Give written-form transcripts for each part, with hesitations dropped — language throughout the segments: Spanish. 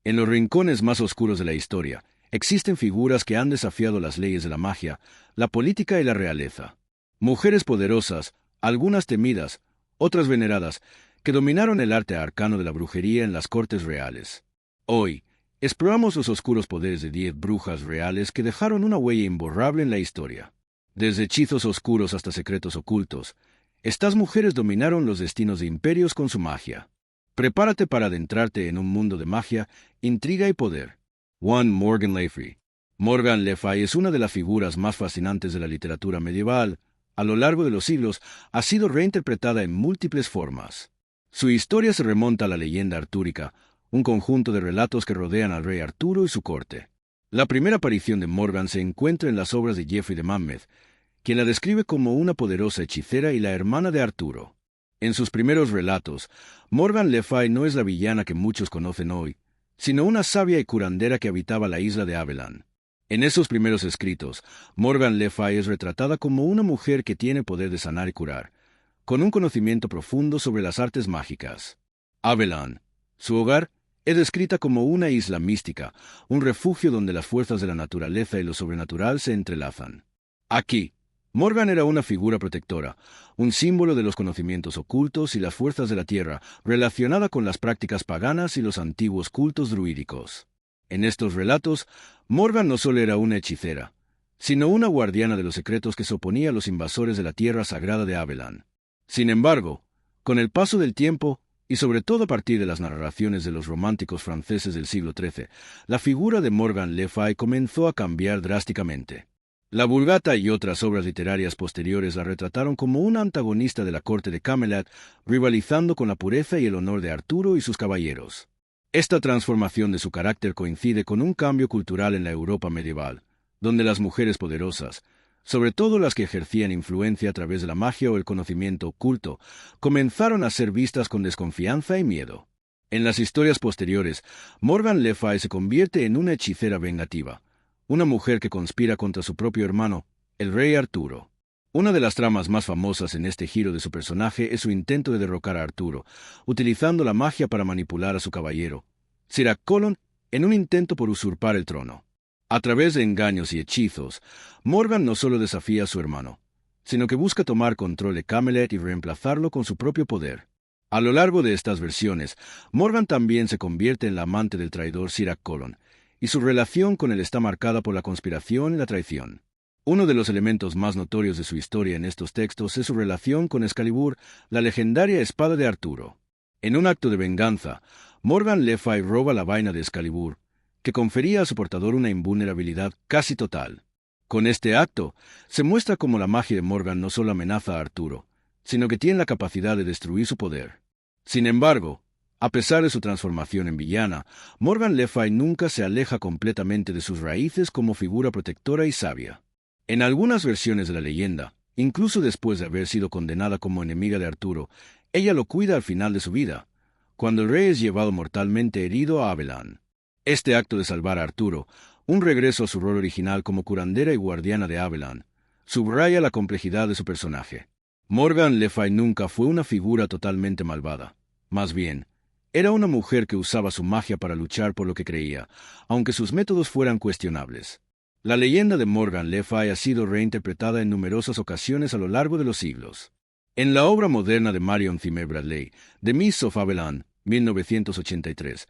En los rincones más oscuros de la historia, existen figuras que han desafiado las leyes de la magia, la política y la realeza. Mujeres poderosas, algunas temidas, otras veneradas, que dominaron el arte arcano de la brujería en las cortes reales. Hoy, exploramos los oscuros poderes de 10 brujas reales que dejaron una huella imborrable en la historia. Desde hechizos oscuros hasta secretos ocultos, estas mujeres dominaron los destinos de imperios con su magia. Prepárate para adentrarte en un mundo de magia, intriga y poder. 1. Morgan Le Fay. Morgan Le Fay es una de las figuras más fascinantes de la literatura medieval. A lo largo de los siglos, ha sido reinterpretada en múltiples formas. Su historia se remonta a la leyenda artúrica, un conjunto de relatos que rodean al rey Arturo y su corte. La primera aparición de Morgan se encuentra en las obras de Geoffrey de Monmouth, quien la describe como una poderosa hechicera y la hermana de Arturo. En sus primeros relatos, Morgan Le Fay no es la villana que muchos conocen hoy, sino una sabia y curandera que habitaba la isla de Avalon. En esos primeros escritos, Morgan Le Fay es retratada como una mujer que tiene poder de sanar y curar, con un conocimiento profundo sobre las artes mágicas. Avalon, su hogar, es descrita como una isla mística, un refugio donde las fuerzas de la naturaleza y lo sobrenatural se entrelazan. Aquí, Morgan era una figura protectora, un símbolo de los conocimientos ocultos y las fuerzas de la tierra, relacionada con las prácticas paganas y los antiguos cultos druídicos. En estos relatos, Morgan no solo era una hechicera, sino una guardiana de los secretos que se oponía a los invasores de la tierra sagrada de Avalon. Sin embargo, con el paso del tiempo, y sobre todo a partir de las narraciones de los románticos franceses del siglo XIII, la figura de Morgan Le Fay comenzó a cambiar drásticamente. La Vulgata y otras obras literarias posteriores la retrataron como una antagonista de la corte de Camelot, rivalizando con la pureza y el honor de Arturo y sus caballeros. Esta transformación de su carácter coincide con un cambio cultural en la Europa medieval, donde las mujeres poderosas, sobre todo las que ejercían influencia a través de la magia o el conocimiento oculto, comenzaron a ser vistas con desconfianza y miedo. En las historias posteriores, Morgan Le Fay se convierte en una hechicera vengativa, una mujer que conspira contra su propio hermano, el rey Arturo. Una de las tramas más famosas en este giro de su personaje es su intento de derrocar a Arturo, utilizando la magia para manipular a su caballero, Sir Accolon, en un intento por usurpar el trono. A través de engaños y hechizos, Morgan no solo desafía a su hermano, sino que busca tomar control de Camelot y reemplazarlo con su propio poder. A lo largo de estas versiones, Morgan también se convierte en la amante del traidor Sir Accolon, y su relación con él está marcada por la conspiración y la traición. Uno de los elementos más notorios de su historia en estos textos es su relación con Excalibur, la legendaria espada de Arturo. En un acto de venganza, Morgan Le Fay roba la vaina de Excalibur, que confería a su portador una invulnerabilidad casi total. Con este acto, se muestra cómo la magia de Morgan no solo amenaza a Arturo, sino que tiene la capacidad de destruir su poder. Sin embargo, a pesar de su transformación en villana, Morgan Le Fay nunca se aleja completamente de sus raíces como figura protectora y sabia. En algunas versiones de la leyenda, incluso después de haber sido condenada como enemiga de Arturo, ella lo cuida al final de su vida, cuando el rey es llevado mortalmente herido a Avalon. Este acto de salvar a Arturo, un regreso a su rol original como curandera y guardiana de Avalon, subraya la complejidad de su personaje. Morgan Le Fay nunca fue una figura totalmente malvada. Más bien, era una mujer que usaba su magia para luchar por lo que creía, aunque sus métodos fueran cuestionables. La leyenda de Morgan Le Fay ha sido reinterpretada en numerosas ocasiones a lo largo de los siglos. En la obra moderna de Marion Zimmer Bradley, The Mists of Avalon, 1983,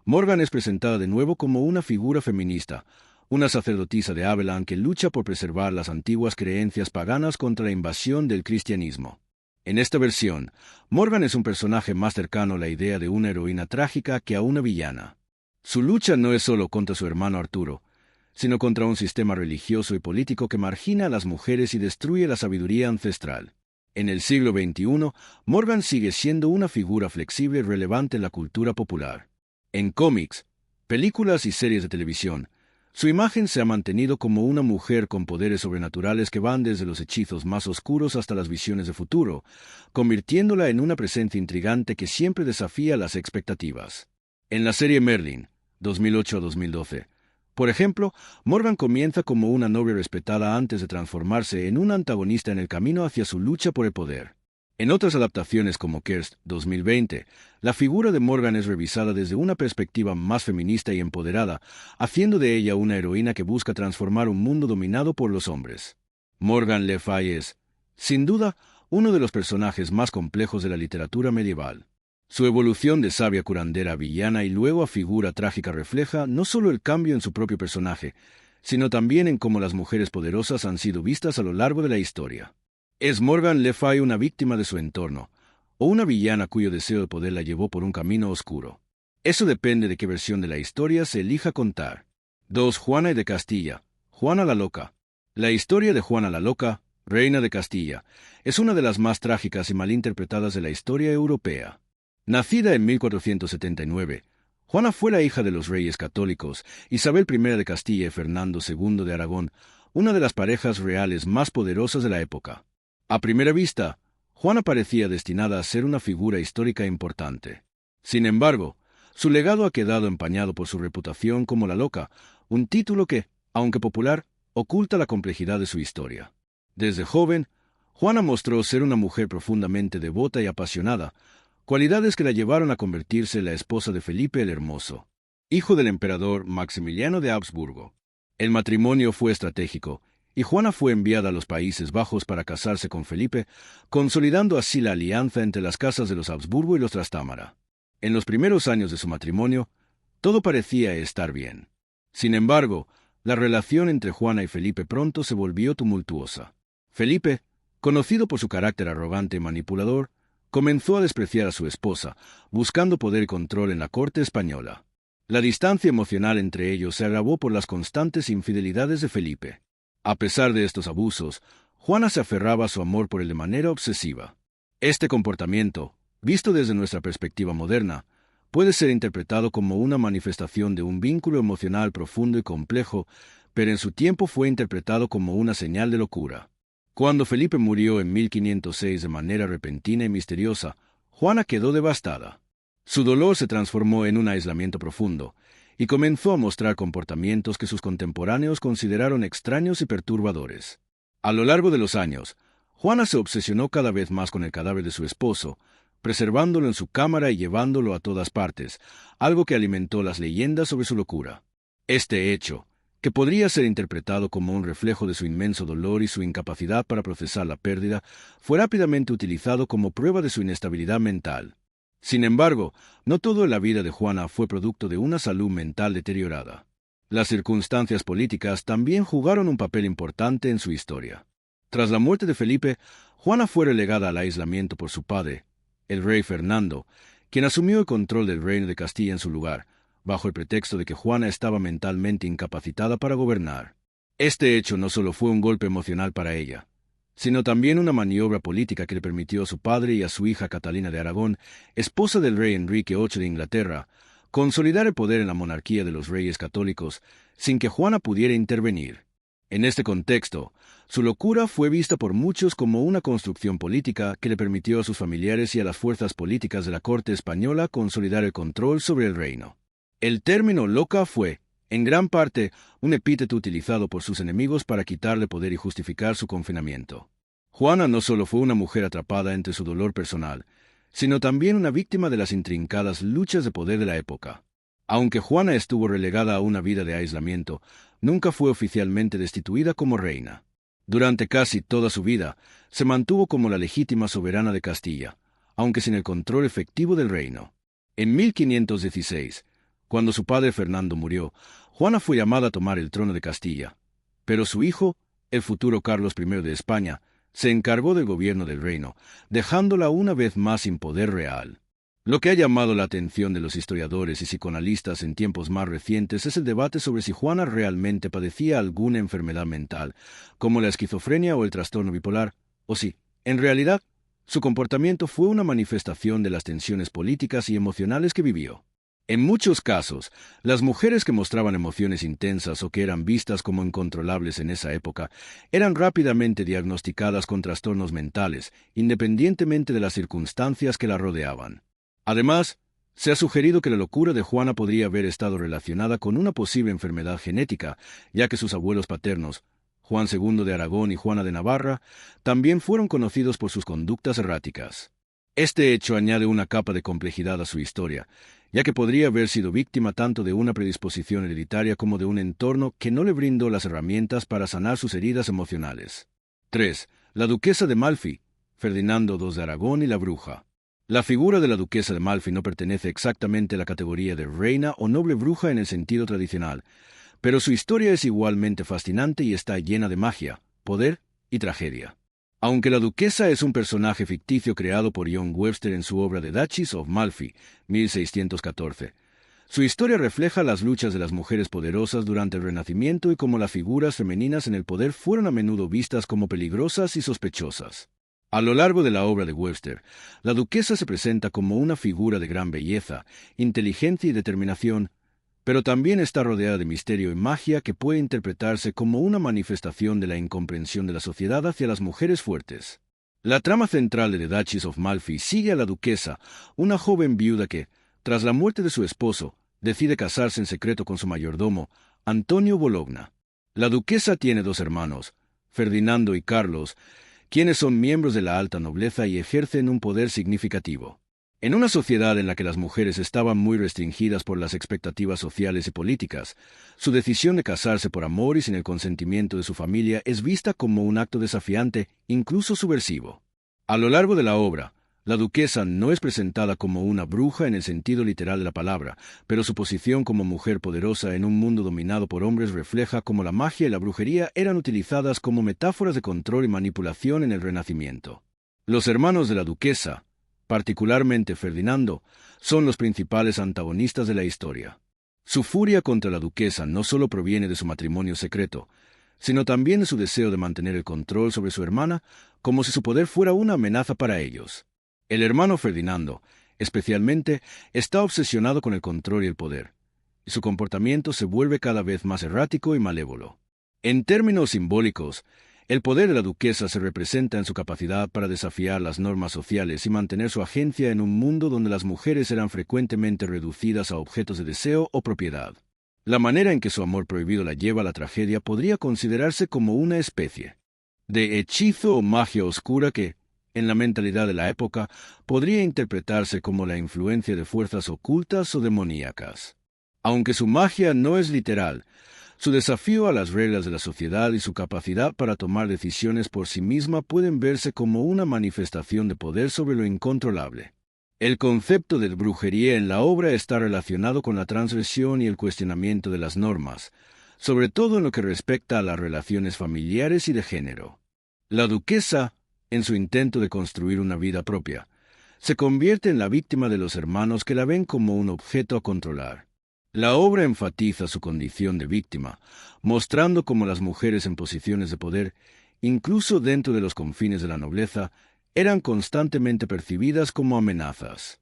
Morgan es presentada de nuevo como una figura feminista, una sacerdotisa de Avalon que lucha por preservar las antiguas creencias paganas contra la invasión del cristianismo. En esta versión, Morgan es un personaje más cercano a la idea de una heroína trágica que a una villana. Su lucha no es solo contra su hermano Arturo, sino contra un sistema religioso y político que margina a las mujeres y destruye la sabiduría ancestral. En el siglo XXI, Morgan sigue siendo una figura flexible y relevante en la cultura popular. En cómics, películas y series de televisión, su imagen se ha mantenido como una mujer con poderes sobrenaturales que van desde los hechizos más oscuros hasta las visiones de futuro, convirtiéndola en una presencia intrigante que siempre desafía las expectativas. En la serie Merlin, 2008-2012, por ejemplo, Morgan comienza como una novia respetada antes de transformarse en una antagonista en el camino hacia su lucha por el poder. En otras adaptaciones como Kerst 2020, la figura de Morgan es revisada desde una perspectiva más feminista y empoderada, haciendo de ella una heroína que busca transformar un mundo dominado por los hombres. Morgan Le Fay es, sin duda, uno de los personajes más complejos de la literatura medieval. Su evolución de sabia curandera a villana y luego a figura trágica refleja no solo el cambio en su propio personaje, sino también en cómo las mujeres poderosas han sido vistas a lo largo de la historia. ¿Es Morgan Le Fay una víctima de su entorno, o una villana cuyo deseo de poder la llevó por un camino oscuro? Eso depende de qué versión de la historia se elija contar. 2. Juana de Castilla. Juana la Loca. La historia de Juana la Loca, reina de Castilla, es una de las más trágicas y malinterpretadas de la historia europea. Nacida en 1479, Juana fue la hija de los reyes católicos Isabel I de Castilla y Fernando II de Aragón, una de las parejas reales más poderosas de la época. A primera vista, Juana parecía destinada a ser una figura histórica importante. Sin embargo, su legado ha quedado empañado por su reputación como la Loca, un título que, aunque popular, oculta la complejidad de su historia. Desde joven, Juana mostró ser una mujer profundamente devota y apasionada, cualidades que la llevaron a convertirse en la esposa de Felipe el Hermoso, hijo del emperador Maximiliano de Habsburgo. El matrimonio fue estratégico, y Juana fue enviada a los Países Bajos para casarse con Felipe, consolidando así la alianza entre las casas de los Habsburgo y los Trastámara. En los primeros años de su matrimonio, todo parecía estar bien. Sin embargo, la relación entre Juana y Felipe pronto se volvió tumultuosa. Felipe, conocido por su carácter arrogante y manipulador, comenzó a despreciar a su esposa, buscando poder y control en la corte española. La distancia emocional entre ellos se agravó por las constantes infidelidades de Felipe. A pesar de estos abusos, Juana se aferraba a su amor por él de manera obsesiva. Este comportamiento, visto desde nuestra perspectiva moderna, puede ser interpretado como una manifestación de un vínculo emocional profundo y complejo, pero en su tiempo fue interpretado como una señal de locura. Cuando Felipe murió en 1506 de manera repentina y misteriosa, Juana quedó devastada. Su dolor se transformó en un aislamiento profundo, y comenzó a mostrar comportamientos que sus contemporáneos consideraron extraños y perturbadores. A lo largo de los años, Juana se obsesionó cada vez más con el cadáver de su esposo, preservándolo en su cámara y llevándolo a todas partes, algo que alimentó las leyendas sobre su locura. Este hecho, que podría ser interpretado como un reflejo de su inmenso dolor y su incapacidad para procesar la pérdida, fue rápidamente utilizado como prueba de su inestabilidad mental. Sin embargo, no todo en la vida de Juana fue producto de una salud mental deteriorada. Las circunstancias políticas también jugaron un papel importante en su historia. Tras la muerte de Felipe, Juana fue relegada al aislamiento por su padre, el rey Fernando, quien asumió el control del reino de Castilla en su lugar, bajo el pretexto de que Juana estaba mentalmente incapacitada para gobernar. Este hecho no solo fue un golpe emocional para ella, sino también una maniobra política que le permitió a su padre y a su hija Catalina de Aragón, esposa del rey Enrique VIII de Inglaterra, consolidar el poder en la monarquía de los reyes católicos sin que Juana pudiera intervenir. En este contexto, su locura fue vista por muchos como una construcción política que le permitió a sus familiares y a las fuerzas políticas de la corte española consolidar el control sobre el reino. El término loca fue, en gran parte, un epíteto utilizado por sus enemigos para quitarle poder y justificar su confinamiento. Juana no solo fue una mujer atrapada entre su dolor personal, sino también una víctima de las intrincadas luchas de poder de la época. Aunque Juana estuvo relegada a una vida de aislamiento, nunca fue oficialmente destituida como reina. Durante casi toda su vida, se mantuvo como la legítima soberana de Castilla, aunque sin el control efectivo del reino. En 1516, cuando su padre Fernando murió, Juana fue llamada a tomar el trono de Castilla, pero su hijo, el futuro Carlos I de España, se encargó del gobierno del reino, dejándola una vez más sin poder real. Lo que ha llamado la atención de los historiadores y psicoanalistas en tiempos más recientes es el debate sobre si Juana realmente padecía alguna enfermedad mental, como la esquizofrenia o el trastorno bipolar, o si, en realidad, su comportamiento fue una manifestación de las tensiones políticas y emocionales que vivió. En muchos casos, las mujeres que mostraban emociones intensas o que eran vistas como incontrolables en esa época eran rápidamente diagnosticadas con trastornos mentales, independientemente de las circunstancias que la rodeaban. Además, se ha sugerido que la locura de Juana podría haber estado relacionada con una posible enfermedad genética, ya que sus abuelos paternos, Juan II de Aragón y Juana de Navarra, también fueron conocidos por sus conductas erráticas. Este hecho añade una capa de complejidad a su historia, ya que podría haber sido víctima tanto de una predisposición hereditaria como de un entorno que no le brindó las herramientas para sanar sus heridas emocionales. 3. La duquesa de Malfi, Ferdinando II de Aragón y la bruja. La figura de la duquesa de Malfi no pertenece exactamente a la categoría de reina o noble bruja en el sentido tradicional, pero su historia es igualmente fascinante y está llena de magia, poder y tragedia. Aunque la duquesa es un personaje ficticio creado por John Webster en su obra The Duchess of Malfi, 1614, su historia refleja las luchas de las mujeres poderosas durante el Renacimiento y cómo las figuras femeninas en el poder fueron a menudo vistas como peligrosas y sospechosas. A lo largo de la obra de Webster, la duquesa se presenta como una figura de gran belleza, inteligencia y determinación, pero también está rodeada de misterio y magia que puede interpretarse como una manifestación de la incomprensión de la sociedad hacia las mujeres fuertes. La trama central de The Duchess of Malfi sigue a la duquesa, una joven viuda que, tras la muerte de su esposo, decide casarse en secreto con su mayordomo, Antonio Bologna. La duquesa tiene dos hermanos, Ferdinando y Carlos, quienes son miembros de la alta nobleza y ejercen un poder significativo. En una sociedad en la que las mujeres estaban muy restringidas por las expectativas sociales y políticas, su decisión de casarse por amor y sin el consentimiento de su familia es vista como un acto desafiante, incluso subversivo. A lo largo de la obra, la duquesa no es presentada como una bruja en el sentido literal de la palabra, pero su posición como mujer poderosa en un mundo dominado por hombres refleja cómo la magia y la brujería eran utilizadas como metáforas de control y manipulación en el Renacimiento. Los hermanos de la duquesa, particularmente Ferdinando, son los principales antagonistas de la historia. Su furia contra la duquesa no solo proviene de su matrimonio secreto, sino también de su deseo de mantener el control sobre su hermana, como si su poder fuera una amenaza para ellos. El hermano Ferdinando, especialmente, está obsesionado con el control y el poder, y su comportamiento se vuelve cada vez más errático y malévolo. En términos simbólicos, el poder de la duquesa se representa en su capacidad para desafiar las normas sociales y mantener su agencia en un mundo donde las mujeres eran frecuentemente reducidas a objetos de deseo o propiedad. La manera en que su amor prohibido la lleva a la tragedia podría considerarse como una especie de hechizo o magia oscura que, en la mentalidad de la época, podría interpretarse como la influencia de fuerzas ocultas o demoníacas. Aunque su magia no es literal, su desafío a las reglas de la sociedad y su capacidad para tomar decisiones por sí misma pueden verse como una manifestación de poder sobre lo incontrolable. El concepto de brujería en la obra está relacionado con la transgresión y el cuestionamiento de las normas, sobre todo en lo que respecta a las relaciones familiares y de género. La duquesa, en su intento de construir una vida propia, se convierte en la víctima de los hermanos que la ven como un objeto a controlar. La obra enfatiza su condición de víctima, mostrando cómo las mujeres en posiciones de poder, incluso dentro de los confines de la nobleza, eran constantemente percibidas como amenazas.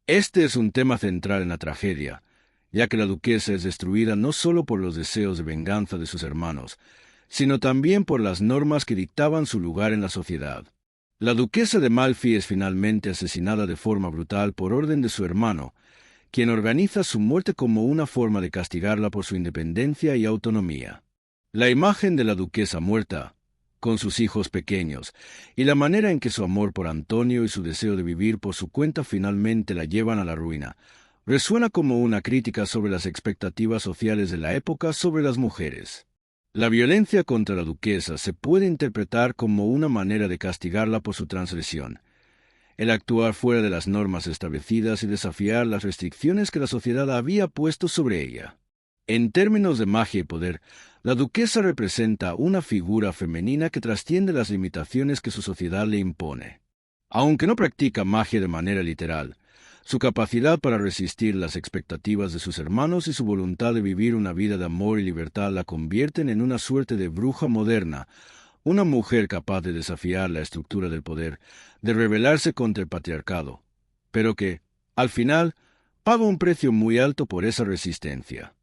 Este es un tema central en la tragedia, ya que la duquesa es destruida no solo por los deseos de venganza de sus hermanos, sino también por las normas que dictaban su lugar en la sociedad. La duquesa de Malfi es finalmente asesinada de forma brutal por orden de su hermano, quien organiza su muerte como una forma de castigarla por su independencia y autonomía. La imagen de la duquesa muerta, con sus hijos pequeños, y la manera en que su amor por Antonio y su deseo de vivir por su cuenta finalmente la llevan a la ruina, resuena como una crítica sobre las expectativas sociales de la época sobre las mujeres. La violencia contra la duquesa se puede interpretar como una manera de castigarla por su transgresión, el actuar fuera de las normas establecidas y desafiar las restricciones que la sociedad había puesto sobre ella. En términos de magia y poder, la duquesa representa una figura femenina que trasciende las limitaciones que su sociedad le impone. Aunque no practica magia de manera literal, su capacidad para resistir las expectativas de sus hermanos y su voluntad de vivir una vida de amor y libertad la convierten en una suerte de bruja moderna, una mujer capaz de desafiar la estructura del poder, de rebelarse contra el patriarcado, pero que, al final, paga un precio muy alto por esa resistencia.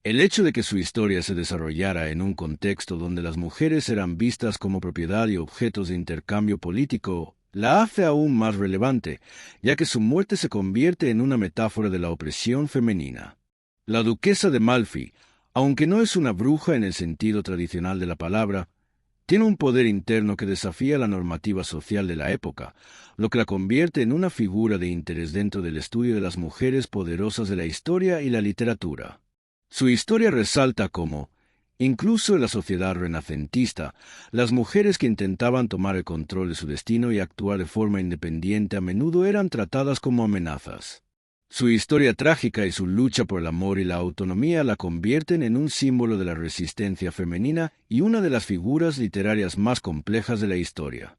El hecho de que su historia se desarrollara en un contexto donde las mujeres eran vistas como propiedad y objetos de intercambio político la hace aún más relevante, ya que su muerte se convierte en una metáfora de la opresión femenina. La duquesa de Malfi, aunque no es una bruja en el sentido tradicional de la palabra, Tiene un poder interno que desafía la normativa social de la época, lo que la convierte en una figura de interés dentro del estudio de las mujeres poderosas de la historia y la literatura. Su historia resalta cómo, incluso en la sociedad renacentista, las mujeres que intentaban tomar el control de su destino y actuar de forma independiente a menudo eran tratadas como amenazas. Su historia trágica y su lucha por el amor y la autonomía la convierten en un símbolo de la resistencia femenina y una de las figuras literarias más complejas de la historia.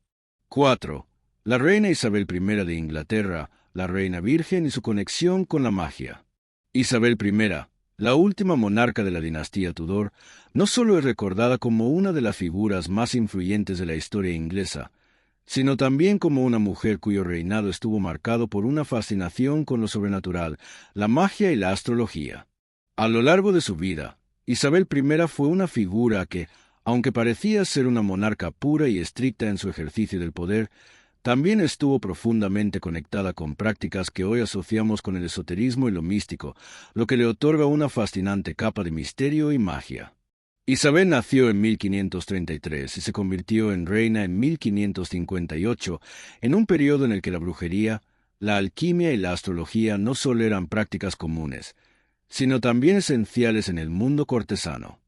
4. La reina Isabel I de Inglaterra, la reina virgen y su conexión con la magia. Isabel I, la última monarca de la dinastía Tudor, no solo es recordada como una de las figuras más influyentes de la historia inglesa, sino también como una mujer cuyo reinado estuvo marcado por una fascinación con lo sobrenatural, la magia y la astrología. A lo largo de su vida, Isabel I fue una figura que, aunque parecía ser una monarca pura y estricta en su ejercicio del poder, también estuvo profundamente conectada con prácticas que hoy asociamos con el esoterismo y lo místico, lo que le otorga una fascinante capa de misterio y magia. Isabel nació en 1533 y se convirtió en reina en 1558, en un periodo en el que la brujería, la alquimia y la astrología no solo eran prácticas comunes, sino también esenciales en el mundo cortesano.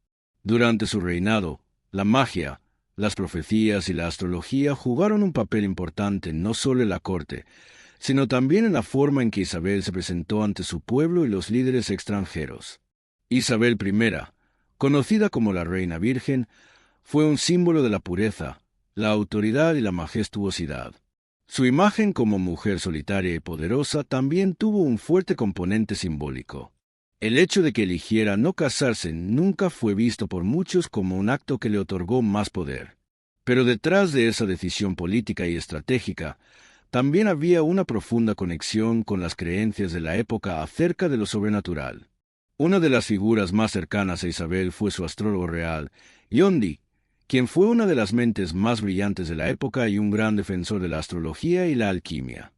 Durante su reinado, la magia, las profecías y la astrología jugaron un papel importante no solo en la corte, sino también en la forma en que Isabel se presentó ante su pueblo y los líderes extranjeros. Isabel I, conocida como la Reina Virgen, fue un símbolo de la pureza, la autoridad y la majestuosidad. Su imagen como mujer solitaria y poderosa también tuvo un fuerte componente simbólico. El hecho de que eligiera no casarse nunca fue visto por muchos como un acto que le otorgó más poder. Pero detrás de esa decisión política y estratégica, también había una profunda conexión con las creencias de la época acerca de lo sobrenatural. Una de las figuras más cercanas a Isabel fue su astrólogo real, John Dee, quien fue una de las mentes más brillantes de la época y un gran defensor de la astrología y la alquimia.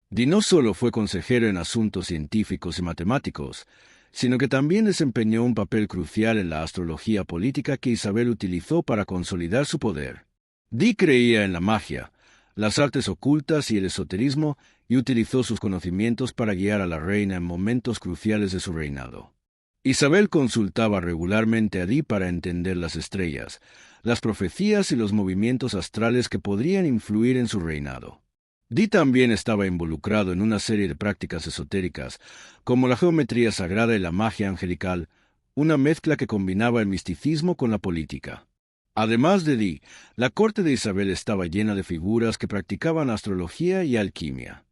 Dee no solo fue consejero en asuntos científicos y matemáticos, sino que también desempeñó un papel crucial en la astrología política que Isabel utilizó para consolidar su poder. Dee creía en la magia, las artes ocultas y el esoterismo, y utilizó sus conocimientos para guiar a la reina en momentos cruciales de su reinado. Isabel consultaba regularmente a Dee para entender las estrellas, las profecías y los movimientos astrales que podrían influir en su reinado. Dee también estaba involucrado en una serie de prácticas esotéricas, como la geometría sagrada y la magia angelical, una mezcla que combinaba el misticismo con la política. Además de Dee, la corte de Isabel estaba llena de figuras que practicaban astrología y alquimia.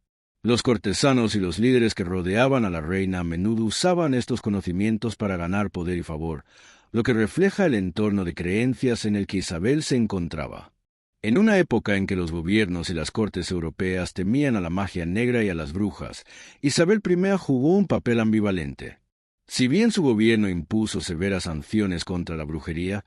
Los cortesanos y los líderes que rodeaban a la reina a menudo usaban estos conocimientos para ganar poder y favor, lo que refleja el entorno de creencias en el que Isabel se encontraba. En una época en que los gobiernos y las cortes europeas temían a la magia negra y a las brujas, Isabel I jugó un papel ambivalente. Si bien su gobierno impuso severas sanciones contra la brujería,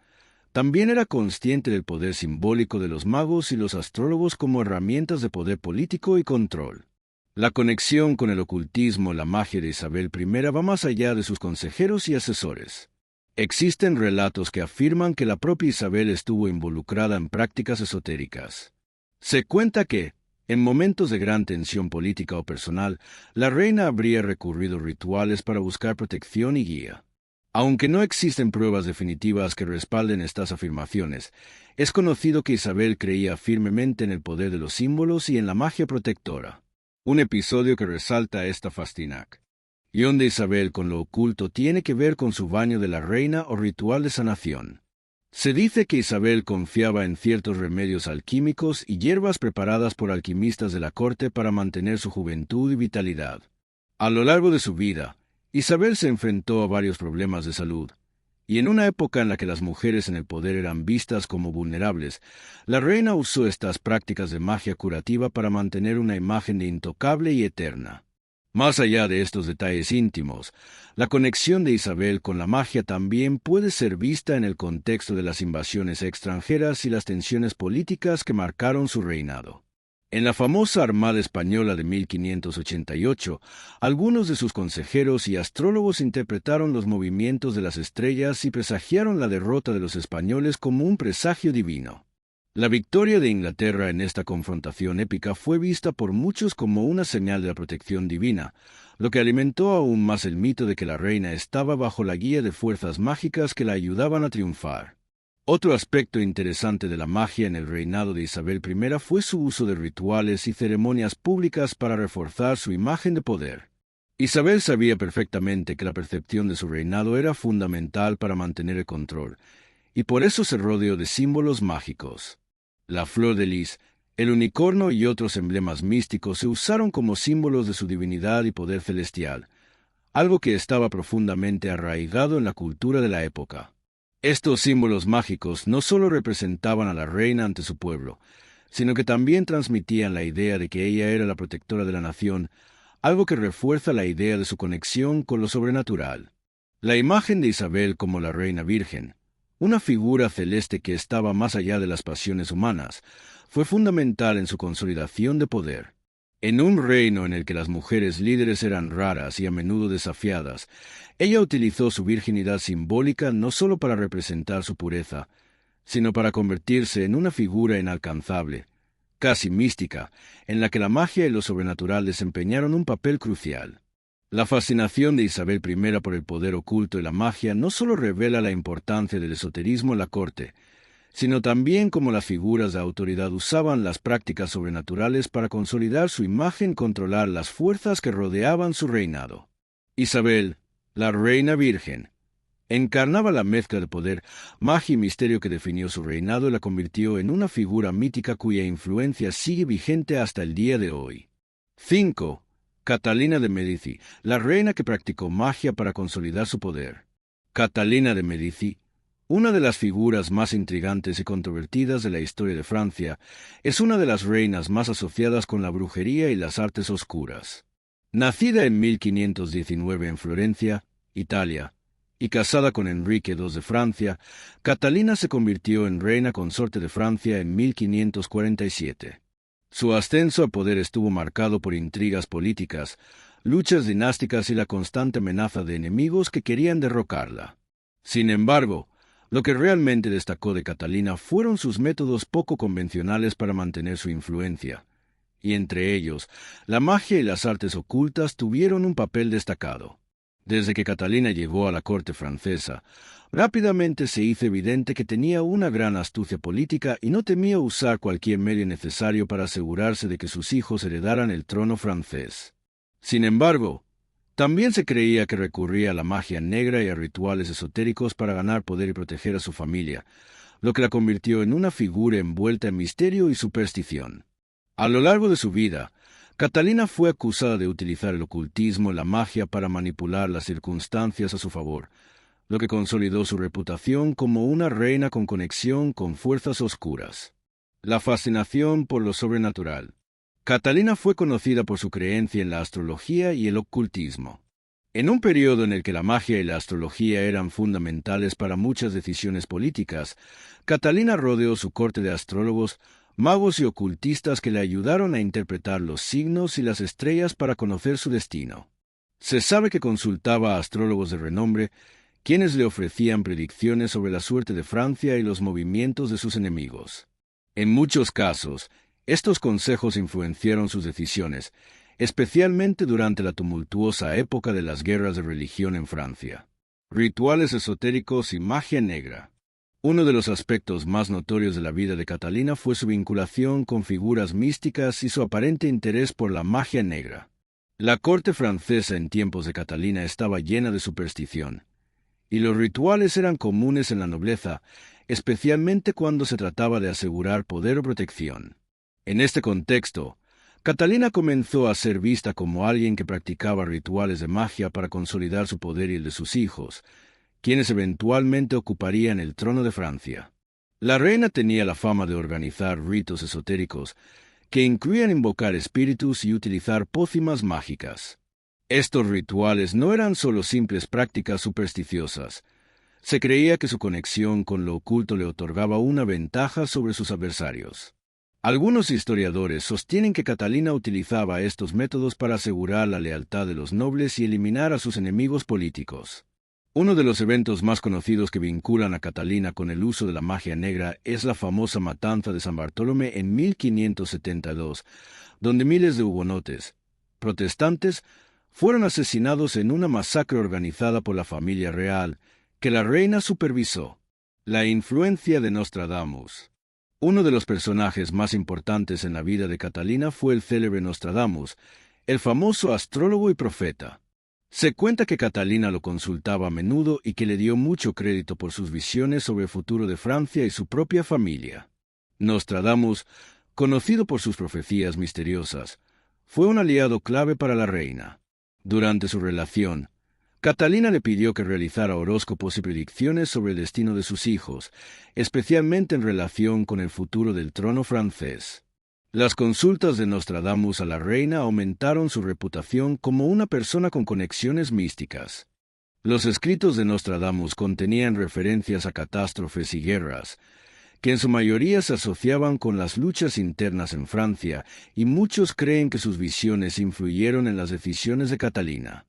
también era consciente del poder simbólico de los magos y los astrólogos como herramientas de poder político y control. La conexión con el ocultismo y la magia de Isabel I va más allá de sus consejeros y asesores. Existen relatos que afirman que la propia Isabel estuvo involucrada en prácticas esotéricas. Se cuenta que, en momentos de gran tensión política o personal, la reina habría recurrido a rituales para buscar protección y guía. Aunque no existen pruebas definitivas que respalden estas afirmaciones, es conocido que Isabel creía firmemente en el poder de los símbolos y en la magia protectora. Un episodio que resalta esta fascinac. Guión de Isabel con lo oculto tiene que ver con su baño de la reina o ritual de sanación. Se dice que Isabel confiaba en ciertos remedios alquímicos y hierbas preparadas por alquimistas de la corte para mantener su juventud y vitalidad. A lo largo de su vida, Isabel se enfrentó a varios problemas de salud, y en una época en la que las mujeres en el poder eran vistas como vulnerables, la reina usó estas prácticas de magia curativa para mantener una imagen de intocable y eterna. Más allá de estos detalles íntimos, la conexión de Isabel con la magia también puede ser vista en el contexto de las invasiones extranjeras y las tensiones políticas que marcaron su reinado. En la famosa Armada Española de 1588, algunos de sus consejeros y astrólogos interpretaron los movimientos de las estrellas y presagiaron la derrota de los españoles como un presagio divino. La victoria de Inglaterra en esta confrontación épica fue vista por muchos como una señal de la protección divina, lo que alimentó aún más el mito de que la reina estaba bajo la guía de fuerzas mágicas que la ayudaban a triunfar. Otro aspecto interesante de la magia en el reinado de Isabel I fue su uso de rituales y ceremonias públicas para reforzar su imagen de poder. Isabel sabía perfectamente que la percepción de su reinado era fundamental para mantener el control, y por eso se rodeó de símbolos mágicos. La flor de lis, el unicornio y otros emblemas místicos se usaron como símbolos de su divinidad y poder celestial, algo que estaba profundamente arraigado en la cultura de la época. Estos símbolos mágicos no solo representaban a la reina ante su pueblo, sino que también transmitían la idea de que ella era la protectora de la nación, algo que refuerza la idea de su conexión con lo sobrenatural. La imagen de Isabel como la reina virgen, una figura celeste que estaba más allá de las pasiones humanas, fue fundamental en su consolidación de poder. En un reino en el que las mujeres líderes eran raras y a menudo desafiadas, ella utilizó su virginidad simbólica no solo para representar su pureza, sino para convertirse en una figura inalcanzable, casi mística, en la que la magia y lo sobrenatural desempeñaron un papel crucial. La fascinación de Isabel I por el poder oculto y la magia no solo revela la importancia del esoterismo en la corte, sino también cómo las figuras de autoridad usaban las prácticas sobrenaturales para consolidar su imagen y controlar las fuerzas que rodeaban su reinado. Isabel, la reina virgen, encarnaba la mezcla de poder, magia y misterio que definió su reinado y la convirtió en una figura mítica cuya influencia sigue vigente hasta el día de hoy. 5. Catalina de Medici, la reina que practicó magia para consolidar su poder. Catalina de Medici, una de las figuras más intrigantes y controvertidas de la historia de Francia, es una de las reinas más asociadas con la brujería y las artes oscuras. Nacida en 1519 en Florencia, Italia, y casada con Enrique II de Francia, Catalina se convirtió en reina consorte de Francia en 1547. Su ascenso al poder estuvo marcado por intrigas políticas, luchas dinásticas y la constante amenaza de enemigos que querían derrocarla. Sin embargo, lo que realmente destacó de Catalina fueron sus métodos poco convencionales para mantener su influencia, y entre ellos, la magia y las artes ocultas tuvieron un papel destacado. Desde que Catalina llegó a la corte francesa, rápidamente se hizo evidente que tenía una gran astucia política y no temía usar cualquier medio necesario para asegurarse de que sus hijos heredaran el trono francés. Sin embargo, también se creía que recurría a la magia negra y a rituales esotéricos para ganar poder y proteger a su familia, lo que la convirtió en una figura envuelta en misterio y superstición. A lo largo de su vida, Catalina fue acusada de utilizar el ocultismo y la magia para manipular las circunstancias a su favor, lo que consolidó su reputación como una reina con conexión con fuerzas oscuras. La fascinación por lo sobrenatural. Catalina fue conocida por su creencia en la astrología y el ocultismo. En un periodo en el que la magia y la astrología eran fundamentales para muchas decisiones políticas, Catalina rodeó su corte de astrólogos, magos y ocultistas que le ayudaron a interpretar los signos y las estrellas para conocer su destino. Se sabe que consultaba a astrólogos de renombre, quienes le ofrecían predicciones sobre la suerte de Francia y los movimientos de sus enemigos. En muchos casos, estos consejos influenciaron sus decisiones, especialmente durante la tumultuosa época de las guerras de religión en Francia. Rituales esotéricos y magia negra. Uno de los aspectos más notorios de la vida de Catalina fue su vinculación con figuras místicas y su aparente interés por la magia negra. La corte francesa en tiempos de Catalina estaba llena de superstición, y los rituales eran comunes en la nobleza, especialmente cuando se trataba de asegurar poder o protección. En este contexto, Catalina comenzó a ser vista como alguien que practicaba rituales de magia para consolidar su poder y el de sus hijos, quienes eventualmente ocuparían el trono de Francia. La reina tenía la fama de organizar ritos esotéricos que incluían invocar espíritus y utilizar pócimas mágicas. Estos rituales no eran solo simples prácticas supersticiosas. Se creía que su conexión con lo oculto le otorgaba una ventaja sobre sus adversarios. Algunos historiadores sostienen que Catalina utilizaba estos métodos para asegurar la lealtad de los nobles y eliminar a sus enemigos políticos. Uno de los eventos más conocidos que vinculan a Catalina con el uso de la magia negra es la famosa matanza de San Bartolomé en 1572, donde miles de hugonotes, protestantes, fueron asesinados en una masacre organizada por la familia real, que la reina supervisó. La influencia de Nostradamus. Uno de los personajes más importantes en la vida de Catalina fue el célebre Nostradamus, el famoso astrólogo y profeta. Se cuenta que Catalina lo consultaba a menudo y que le dio mucho crédito por sus visiones sobre el futuro de Francia y su propia familia. Nostradamus, conocido por sus profecías misteriosas, fue un aliado clave para la reina. Durante su relación, Catalina le pidió que realizara horóscopos y predicciones sobre el destino de sus hijos, especialmente en relación con el futuro del trono francés. Las consultas de Nostradamus a la reina aumentaron su reputación como una persona con conexiones místicas. Los escritos de Nostradamus contenían referencias a catástrofes y guerras, que en su mayoría se asociaban con las luchas internas en Francia, y muchos creen que sus visiones influyeron en las decisiones de Catalina.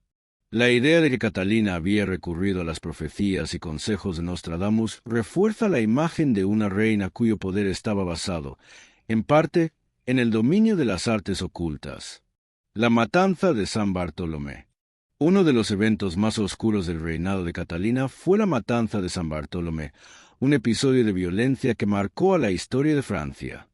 La idea de que Catalina había recurrido a las profecías y consejos de Nostradamus refuerza la imagen de una reina cuyo poder estaba basado, en parte, en el dominio de las artes ocultas. La matanza de San Bartolomé. Uno de los eventos más oscuros del reinado de Catalina fue la matanza de San Bartolomé, un episodio de violencia que marcó a la historia de Francia.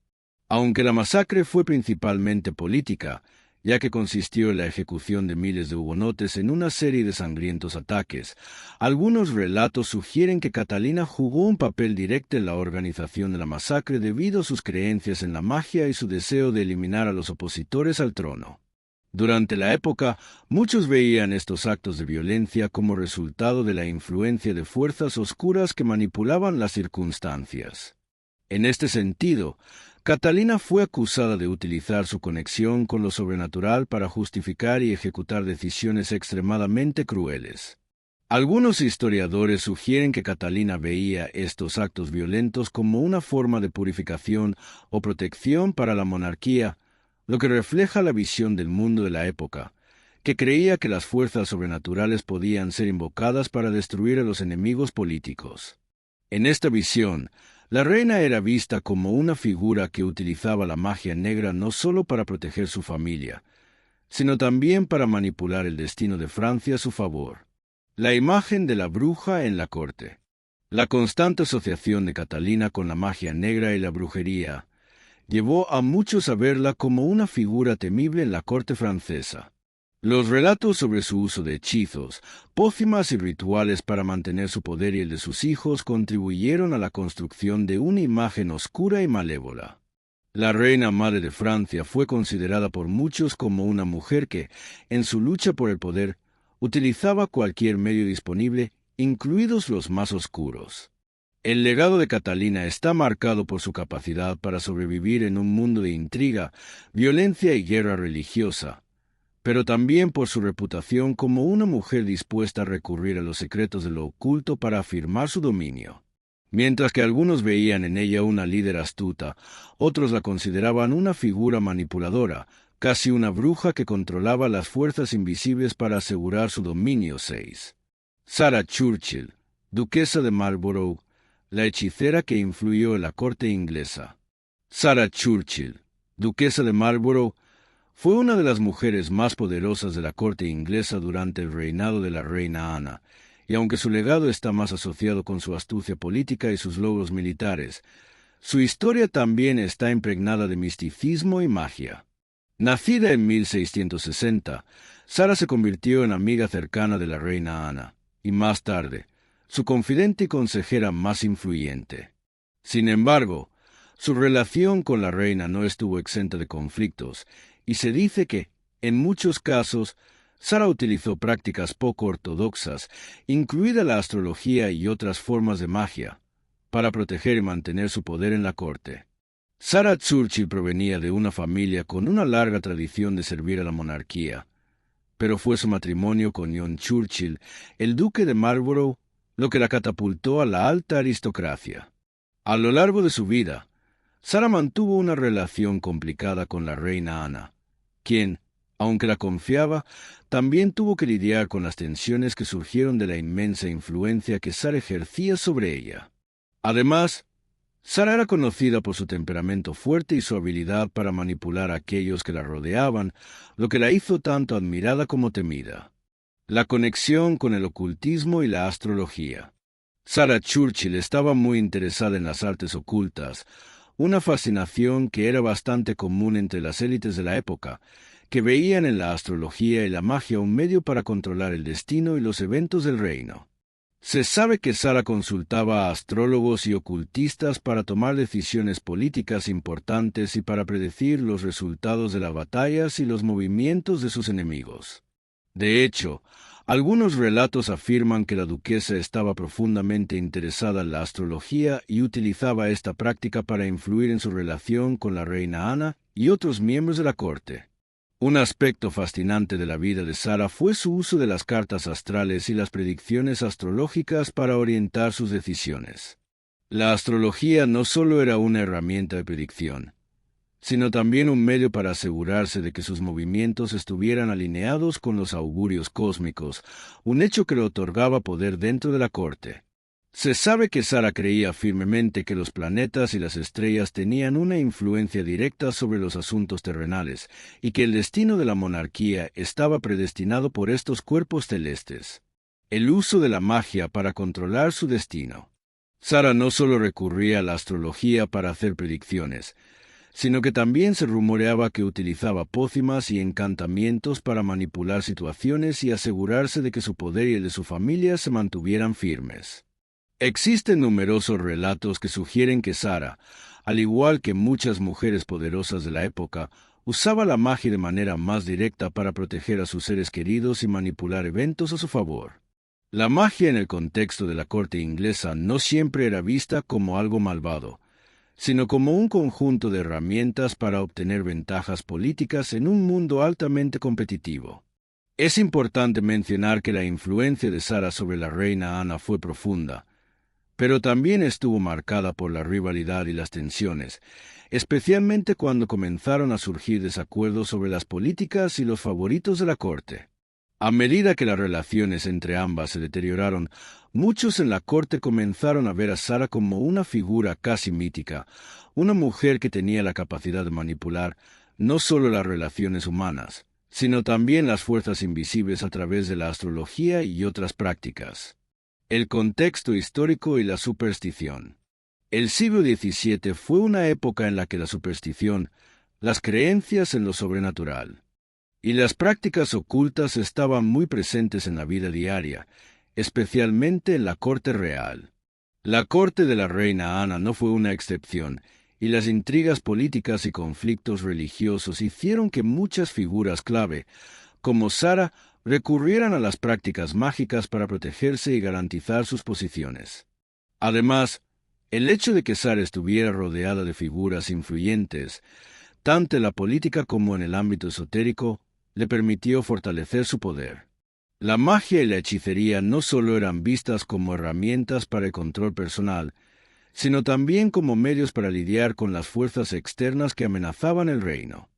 Aunque la masacre fue principalmente política, ya que consistió en la ejecución de miles de hugonotes en una serie de sangrientos ataques, algunos relatos sugieren que Catalina jugó un papel directo en la organización de la masacre debido a sus creencias en la magia y su deseo de eliminar a los opositores al trono. Durante la época, muchos veían estos actos de violencia como resultado de la influencia de fuerzas oscuras que manipulaban las circunstancias. En este sentido, Catalina fue acusada de utilizar su conexión con lo sobrenatural para justificar y ejecutar decisiones extremadamente crueles. Algunos historiadores sugieren que Catalina veía estos actos violentos como una forma de purificación o protección para la monarquía, lo que refleja la visión del mundo de la época, que creía que las fuerzas sobrenaturales podían ser invocadas para destruir a los enemigos políticos. En esta visión, la reina era vista como una figura que utilizaba la magia negra no solo para proteger su familia, sino también para manipular el destino de Francia a su favor. La imagen de la bruja en la corte. La constante asociación de Catalina con la magia negra y la brujería llevó a muchos a verla como una figura temible en la corte francesa. Los relatos sobre su uso de hechizos, pócimas y rituales para mantener su poder y el de sus hijos contribuyeron a la construcción de una imagen oscura y malévola. La reina madre de Francia fue considerada por muchos como una mujer que, en su lucha por el poder, utilizaba cualquier medio disponible, incluidos los más oscuros. El legado de Catalina está marcado por su capacidad para sobrevivir en un mundo de intriga, violencia y guerra religiosa, pero también por su reputación como una mujer dispuesta a recurrir a los secretos de lo oculto para afirmar su dominio. Mientras que algunos veían en ella una líder astuta, otros la consideraban una figura manipuladora, casi una bruja que controlaba las fuerzas invisibles para asegurar su dominio. 6. Sarah Churchill, duquesa de Marlborough, la hechicera que influyó en la corte inglesa. Sarah Churchill, duquesa de Marlborough, fue una de las mujeres más poderosas de la corte inglesa durante el reinado de la reina Ana, y aunque su legado está más asociado con su astucia política y sus logros militares, su historia también está impregnada de misticismo y magia. Nacida en 1660, Sarah se convirtió en amiga cercana de la reina Ana, y más tarde, su confidente y consejera más influyente. Sin embargo, su relación con la reina no estuvo exenta de conflictos, y se dice que, en muchos casos, Sarah utilizó prácticas poco ortodoxas, incluida la astrología y otras formas de magia, para proteger y mantener su poder en la corte. Sarah Churchill provenía de una familia con una larga tradición de servir a la monarquía, pero fue su matrimonio con John Churchill, el duque de Marlborough, lo que la catapultó a la alta aristocracia. A lo largo de su vida, Sarah mantuvo una relación complicada con la reina Ana, quien, Aunque la confiaba, también tuvo que lidiar con las tensiones que surgieron de la inmensa influencia que Sara ejercía sobre ella. Además, Sara era conocida por su temperamento fuerte y su habilidad para manipular a aquellos que la rodeaban, lo que la hizo tanto admirada como temida. La conexión con el ocultismo y la astrología. Sarah Churchill estaba muy interesada en las artes ocultas, una fascinación que era bastante común entre las élites de la época, que veían en la astrología y la magia un medio para controlar el destino y los eventos del reino. Se sabe que Sara consultaba a astrólogos y ocultistas para tomar decisiones políticas importantes y para predecir los resultados de las batallas y los movimientos de sus enemigos. De hecho, algunos relatos afirman que la duquesa estaba profundamente interesada en la astrología y utilizaba esta práctica para influir en su relación con la reina Ana y otros miembros de la corte. Un aspecto fascinante de la vida de Sara fue su uso de las cartas astrales y las predicciones astrológicas para orientar sus decisiones. La astrología no solo era una herramienta de predicción, sino también un medio para asegurarse de que sus movimientos estuvieran alineados con los augurios cósmicos, un hecho que le otorgaba poder dentro de la corte. Se sabe que Sara creía firmemente que los planetas y las estrellas tenían una influencia directa sobre los asuntos terrenales, y que el destino de la monarquía estaba predestinado por estos cuerpos celestes. El uso de la magia para controlar su destino. Sara no solo recurría a la astrología para hacer predicciones, sino que también se rumoreaba que utilizaba pócimas y encantamientos para manipular situaciones y asegurarse de que su poder y el de su familia se mantuvieran firmes. Existen numerosos relatos que sugieren que Sara, al igual que muchas mujeres poderosas de la época, usaba la magia de manera más directa para proteger a sus seres queridos y manipular eventos a su favor. La magia en el contexto de la corte inglesa no siempre era vista como algo malvado, sino como un conjunto de herramientas para obtener ventajas políticas en un mundo altamente competitivo. Es importante mencionar que la influencia de Sara sobre la reina Ana fue profunda, pero también estuvo marcada por la rivalidad y las tensiones, especialmente cuando comenzaron a surgir desacuerdos sobre las políticas y los favoritos de la corte. A medida que las relaciones entre ambas se deterioraron, muchos en la corte comenzaron a ver a Sara como una figura casi mítica, una mujer que tenía la capacidad de manipular no solo las relaciones humanas, sino también las fuerzas invisibles a través de la astrología y otras prácticas. El contexto histórico y la superstición. El siglo XVII fue una época en la que la superstición, las creencias en lo sobrenatural y las prácticas ocultas estaban muy presentes en la vida diaria, especialmente en la corte real. La corte de la reina Ana no fue una excepción, y las intrigas políticas y conflictos religiosos hicieron que muchas figuras clave, como Sara, recurrieran a las prácticas mágicas para protegerse y garantizar sus posiciones. Además, el hecho de que Sara estuviera rodeada de figuras influyentes, tanto en la política como en el ámbito esotérico, le permitió fortalecer su poder. La magia y la hechicería no solo eran vistas como herramientas para el control personal, sino también como medios para lidiar con las fuerzas externas que amenazaban el reino.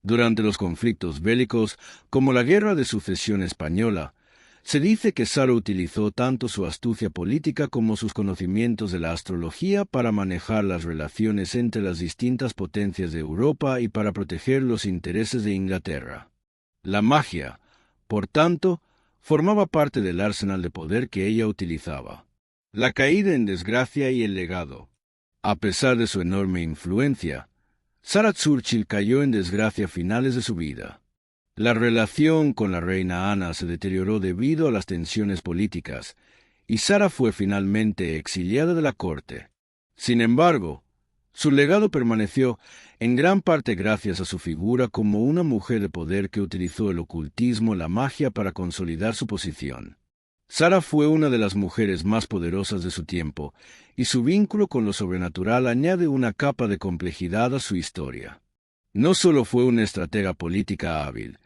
Durante los conflictos bélicos, como la Guerra de Sucesión Española, se dice que Sara utilizó tanto su astucia política como sus conocimientos de la astrología para manejar las relaciones entre las distintas potencias de Europa y para proteger los intereses de Inglaterra. La magia, por tanto, formaba parte del arsenal de poder que ella utilizaba. La caída en desgracia y el legado. A pesar de su enorme influencia, Sarah Churchill cayó en desgracia a finales de su vida. La relación con la reina Ana se deterioró debido a las tensiones políticas, y Sara fue finalmente exiliada de la corte. Sin embargo, su legado permaneció en gran parte gracias a su figura como una mujer de poder que utilizó el ocultismo y la magia para consolidar su posición. Sara fue una de las mujeres más poderosas de su tiempo, y su vínculo con lo sobrenatural añade una capa de complejidad a su historia. No solo fue una estratega política hábil,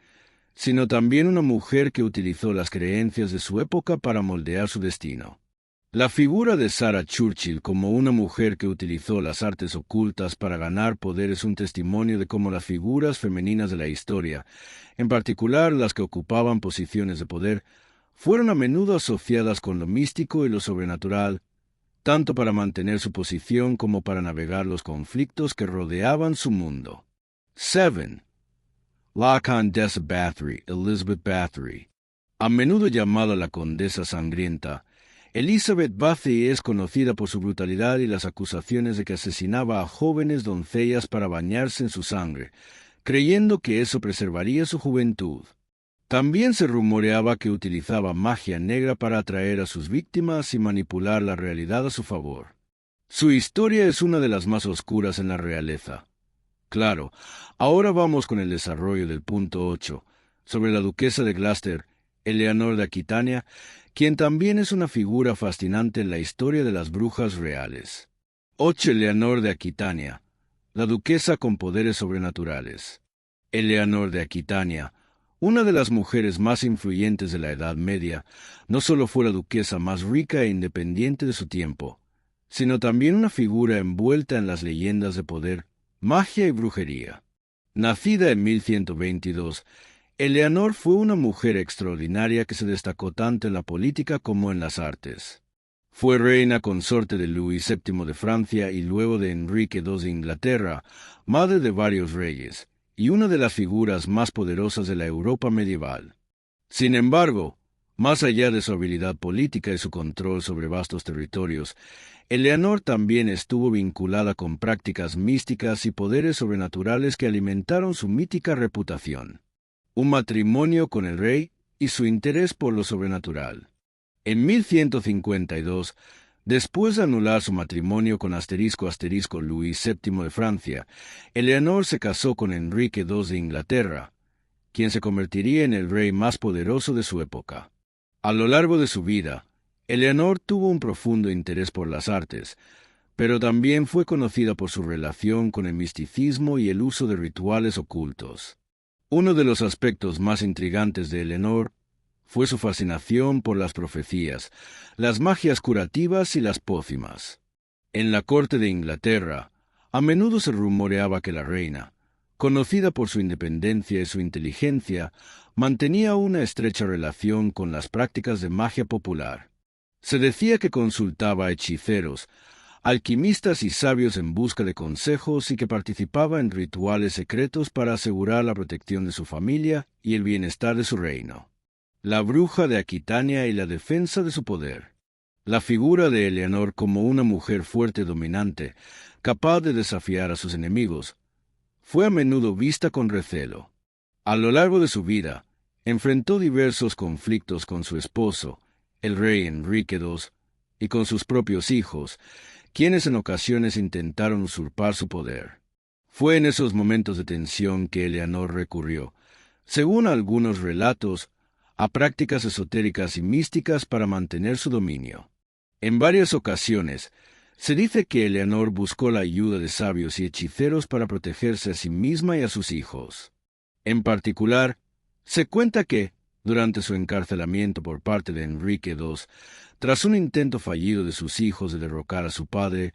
sino también una mujer que utilizó las creencias de su época para moldear su destino. La figura de Sarah Churchill como una mujer que utilizó las artes ocultas para ganar poder es un testimonio de cómo las figuras femeninas de la historia, en particular las que ocupaban posiciones de poder, fueron a menudo asociadas con lo místico y lo sobrenatural, tanto para mantener su posición como para navegar los conflictos que rodeaban su mundo. 7. La Condesa Bathory, Elizabeth Bathory. A menudo llamada la Condesa Sangrienta, Elizabeth Bathory es conocida por su brutalidad y las acusaciones de que asesinaba a jóvenes doncellas para bañarse en su sangre, creyendo que eso preservaría su juventud. También se rumoreaba que utilizaba magia negra para atraer a sus víctimas y manipular la realidad a su favor. Su historia es una de las más oscuras en la realeza. Claro, ahora vamos con el desarrollo del punto 8, sobre la duquesa de Gloucester, Eleanor de Aquitania, quien también es una figura fascinante en la historia de las brujas reales. 8. Eleanor de Aquitania, la duquesa con poderes sobrenaturales. Eleanor de Aquitania, una de las mujeres más influyentes de la Edad Media, no solo fue la duquesa más rica e independiente de su tiempo, sino también una figura envuelta en las leyendas de poder, magia y brujería. Nacida en 1122, Eleanor fue una mujer extraordinaria que se destacó tanto en la política como en las artes. Fue reina consorte de Luis VII de Francia y luego de Enrique II de Inglaterra, madre de varios reyes, y una de las figuras más poderosas de la Europa medieval. Sin embargo, más allá de su habilidad política y su control sobre vastos territorios, Eleanor también estuvo vinculada con prácticas místicas y poderes sobrenaturales que alimentaron su mítica reputación. Un matrimonio con el rey y su interés por lo sobrenatural. En 1152, después de anular su matrimonio con Luis VII de Francia, Eleanor se casó con Enrique II de Inglaterra, quien se convertiría en el rey más poderoso de su época. A lo largo de su vida, Eleanor tuvo un profundo interés por las artes, pero también fue conocida por su relación con el misticismo y el uso de rituales ocultos. Uno de los aspectos más intrigantes de Eleanor fue su fascinación por las profecías, las magias curativas y las pócimas. En la corte de Inglaterra, a menudo se rumoreaba que la reina, conocida por su independencia y su inteligencia, mantenía una estrecha relación con las prácticas de magia popular. Se decía que consultaba a hechiceros, alquimistas y sabios en busca de consejos y que participaba en rituales secretos para asegurar la protección de su familia y el bienestar de su reino. La bruja de Aquitania y la defensa de su poder. La figura de Eleanor como una mujer fuerte y dominante, capaz de desafiar a sus enemigos, fue a menudo vista con recelo. A lo largo de su vida, enfrentó diversos conflictos con su esposo, el rey Enrique II, y con sus propios hijos, quienes en ocasiones intentaron usurpar su poder. Fue en esos momentos de tensión que Eleanor recurrió, según algunos relatos, a prácticas esotéricas y místicas para mantener su dominio. En varias ocasiones, se dice que Eleanor buscó la ayuda de sabios y hechiceros para protegerse a sí misma y a sus hijos. En particular, se cuenta que, durante su encarcelamiento por parte de Enrique II, tras un intento fallido de sus hijos de derrocar a su padre,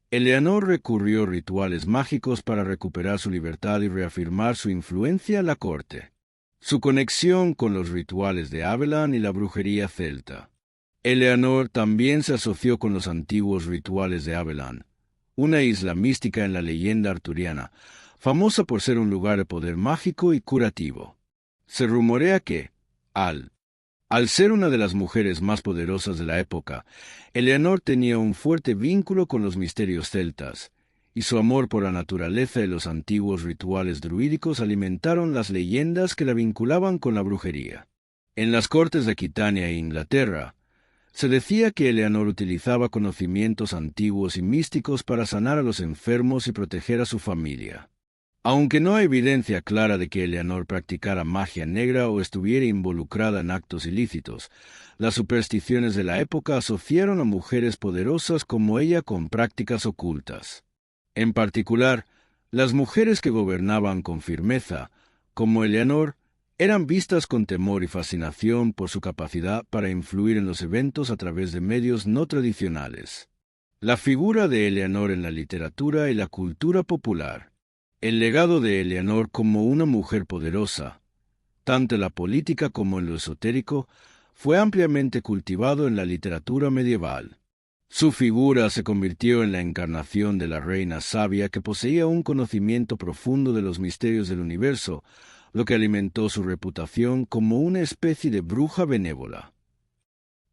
Eleanor recurrió a rituales mágicos para recuperar su libertad y reafirmar su influencia en la corte. Su conexión con los rituales de Avalon y la brujería celta. Eleanor también se asoció con los antiguos rituales de Avalon, una isla mística en la leyenda arturiana, famosa por ser un lugar de poder mágico y curativo. Se rumorea que, al ser una de las mujeres más poderosas de la época, Eleanor tenía un fuerte vínculo con los misterios celtas, y su amor por la naturaleza y los antiguos rituales druídicos alimentaron las leyendas que la vinculaban con la brujería. En las cortes de Aquitania e Inglaterra, se decía que Eleanor utilizaba conocimientos antiguos y místicos para sanar a los enfermos y proteger a su familia. Aunque no hay evidencia clara de que Eleanor practicara magia negra o estuviera involucrada en actos ilícitos, las supersticiones de la época asociaron a mujeres poderosas como ella con prácticas ocultas. En particular, las mujeres que gobernaban con firmeza, como Eleanor, eran vistas con temor y fascinación por su capacidad para influir en los eventos a través de medios no tradicionales. La figura de Eleanor en la literatura y la cultura popular. El legado de Eleanor como una mujer poderosa, tanto en la política como en lo esotérico, fue ampliamente cultivado en la literatura medieval. Su figura se convirtió en la encarnación de la reina sabia que poseía un conocimiento profundo de los misterios del universo, lo que alimentó su reputación como una especie de bruja benévola.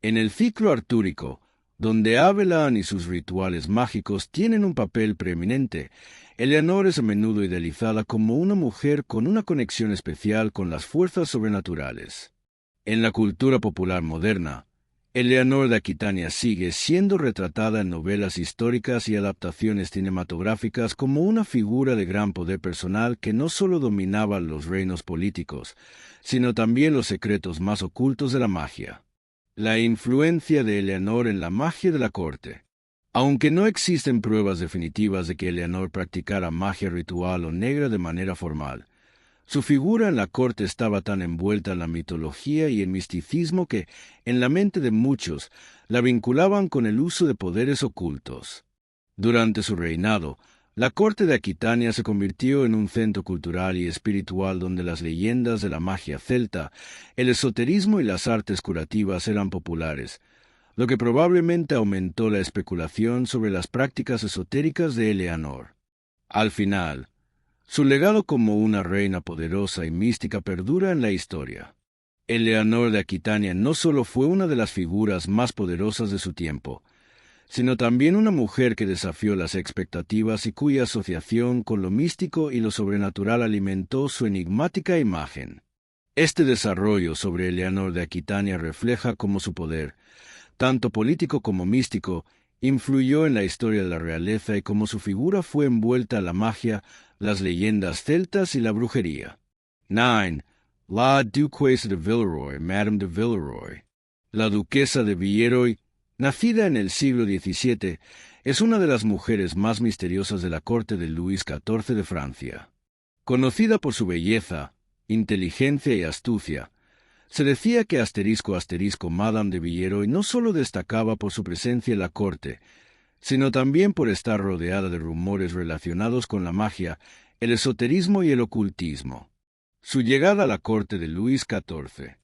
En el ciclo artúrico, donde Avellan y sus rituales mágicos tienen un papel preeminente, Eleanor es a menudo idealizada como una mujer con una conexión especial con las fuerzas sobrenaturales. En la cultura popular moderna, Eleanor de Aquitania sigue siendo retratada en novelas históricas y adaptaciones cinematográficas como una figura de gran poder personal que no solo dominaba los reinos políticos, sino también los secretos más ocultos de la magia. La influencia de Eleanor en la magia de la corte. Aunque no existen pruebas definitivas de que Eleanor practicara magia ritual o negra de manera formal, su figura en la corte estaba tan envuelta en la mitología y el misticismo que, en la mente de muchos, la vinculaban con el uso de poderes ocultos. Durante su reinado, la corte de Aquitania se convirtió en un centro cultural y espiritual donde las leyendas de la magia celta, el esoterismo y las artes curativas eran populares, lo que probablemente aumentó la especulación sobre las prácticas esotéricas de Eleanor. Al final, su legado como una reina poderosa y mística perdura en la historia. Eleanor de Aquitania no solo fue una de las figuras más poderosas de su tiempo, sino también una mujer que desafió las expectativas y cuya asociación con lo místico y lo sobrenatural alimentó su enigmática imagen. Este desarrollo sobre Eleanor de Aquitania refleja cómo su poder, tanto político como místico, influyó en la historia de la realeza y cómo su figura fue envuelta a la magia, las leyendas celtas y la brujería. 9. La Duquesa de Villeroy, Madame de Villeroy. La duquesa de Villeroy, nacida en el siglo XVII, es una de las mujeres más misteriosas de la corte de Luis XIV de Francia. Conocida por su belleza, inteligencia y astucia, se decía que Madame de Villeroy no solo destacaba por su presencia en la corte, sino también por estar rodeada de rumores relacionados con la magia, el esoterismo y el ocultismo. Su llegada a la corte de Luis XIV.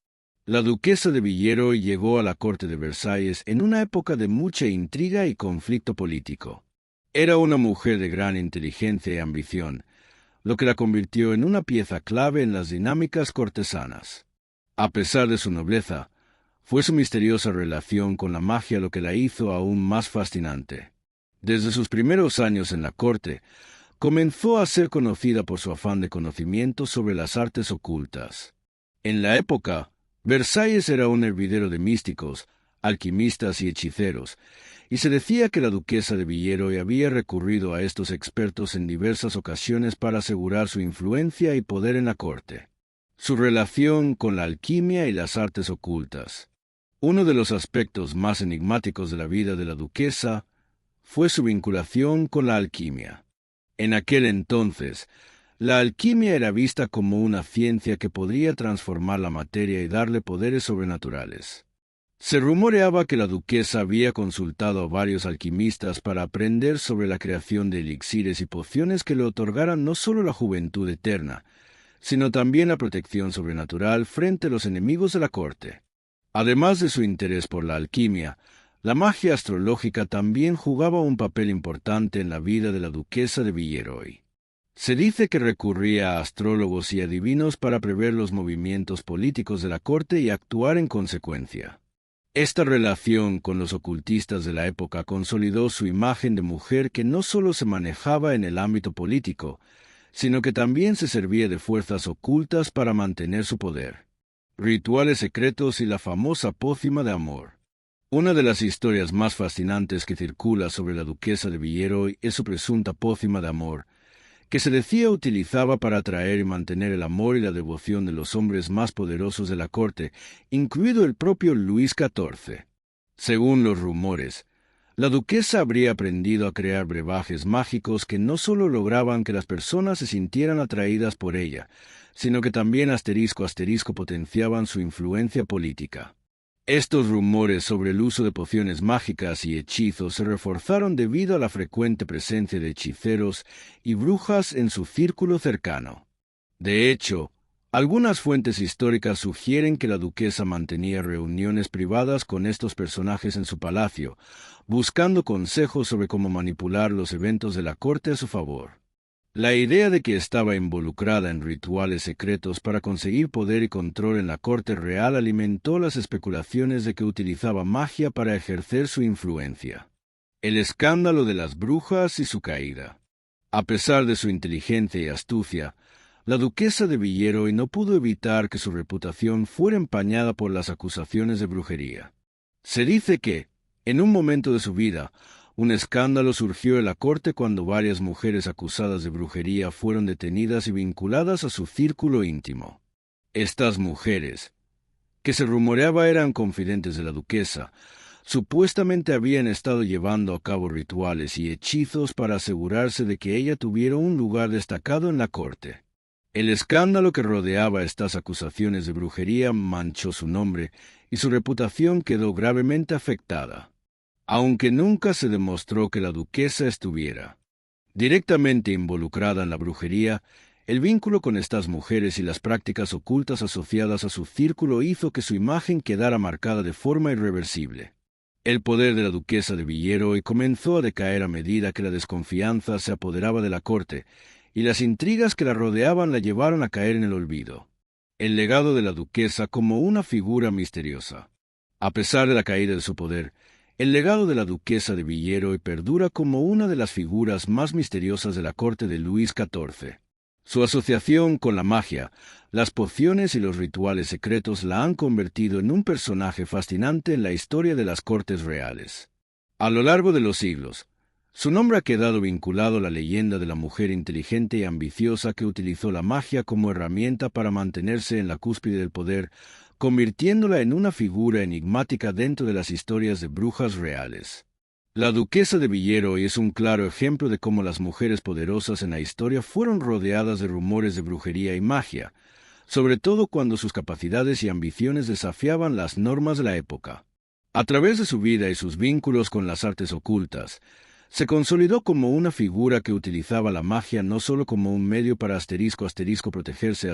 La duquesa de Villeroy llegó a la corte de Versalles en una época de mucha intriga y conflicto político. Era una mujer de gran inteligencia y ambición, lo que la convirtió en una pieza clave en las dinámicas cortesanas. A pesar de su nobleza, fue su misteriosa relación con la magia lo que la hizo aún más fascinante. Desde sus primeros años en la corte, comenzó a ser conocida por su afán de conocimiento sobre las artes ocultas. En la época, Versalles era un hervidero de místicos, alquimistas y hechiceros, y se decía que la duquesa de Villeroy había recurrido a estos expertos en diversas ocasiones para asegurar su influencia y poder en la corte. Su relación con la alquimia y las artes ocultas. Uno de los aspectos más enigmáticos de la vida de la duquesa fue su vinculación con la alquimia. En aquel entonces, la alquimia era vista como una ciencia que podría transformar la materia y darle poderes sobrenaturales. Se rumoreaba que la duquesa había consultado a varios alquimistas para aprender sobre la creación de elixires y pociones que le otorgaran no solo la juventud eterna, sino también la protección sobrenatural frente a los enemigos de la corte. Además de su interés por la alquimia, la magia astrológica también jugaba un papel importante en la vida de la duquesa de Villeroy. Se dice que recurría a astrólogos y adivinos para prever los movimientos políticos de la corte y actuar en consecuencia. Esta relación con los ocultistas de la época consolidó su imagen de mujer que no solo se manejaba en el ámbito político, sino que también se servía de fuerzas ocultas para mantener su poder. Rituales secretos y la famosa pócima de amor. Una de las historias más fascinantes que circula sobre la duquesa de Villeroy es su presunta pócima de amor, que se decía utilizaba para atraer y mantener el amor y la devoción de los hombres más poderosos de la corte, incluido el propio Luis XIV. Según los rumores, la duquesa habría aprendido a crear brebajes mágicos que no solo lograban que las personas se sintieran atraídas por ella, sino que también potenciaban su influencia política. Estos rumores sobre el uso de pociones mágicas y hechizos se reforzaron debido a la frecuente presencia de hechiceros y brujas en su círculo cercano. De hecho, algunas fuentes históricas sugieren que la duquesa mantenía reuniones privadas con estos personajes en su palacio, buscando consejos sobre cómo manipular los eventos de la corte a su favor. La idea de que estaba involucrada en rituales secretos para conseguir poder y control en la corte real alimentó las especulaciones de que utilizaba magia para ejercer su influencia. El escándalo de las brujas y su caída. A pesar de su inteligencia y astucia, la duquesa de Villeroy no pudo evitar que su reputación fuera empañada por las acusaciones de brujería. Se dice que, en un momento de su vida, un escándalo surgió en la corte cuando varias mujeres acusadas de brujería fueron detenidas y vinculadas a su círculo íntimo. Estas mujeres, que se rumoreaba eran confidentes de la duquesa, supuestamente habían estado llevando a cabo rituales y hechizos para asegurarse de que ella tuviera un lugar destacado en la corte. El escándalo que rodeaba estas acusaciones de brujería manchó su nombre y su reputación quedó gravemente afectada, aunque nunca se demostró que la duquesa estuviera directamente involucrada en la brujería. El vínculo con estas mujeres y las prácticas ocultas asociadas a su círculo hizo que su imagen quedara marcada de forma irreversible. El poder de la duquesa de Villeroy comenzó a decaer a medida que la desconfianza se apoderaba de la corte, y las intrigas que la rodeaban la llevaron a caer en el olvido. El legado de la duquesa como una figura misteriosa. A pesar de la caída de su poder, el legado de la duquesa de Villeroy perdura como una de las figuras más misteriosas de la corte de Luis XIV. Su asociación con la magia, las pociones y los rituales secretos la han convertido en un personaje fascinante en la historia de las cortes reales. A lo largo de los siglos, su nombre ha quedado vinculado a la leyenda de la mujer inteligente y ambiciosa que utilizó la magia como herramienta para mantenerse en la cúspide del poder, convirtiéndola en una figura enigmática dentro de las historias de brujas reales. La duquesa de Villeroy es un claro ejemplo de cómo las mujeres poderosas en la historia fueron rodeadas de rumores de brujería y magia, sobre todo cuando sus capacidades y ambiciones desafiaban las normas de la época. A través de su vida y sus vínculos con las artes ocultas, se consolidó como una figura que utilizaba la magia no solo como un medio para protegerse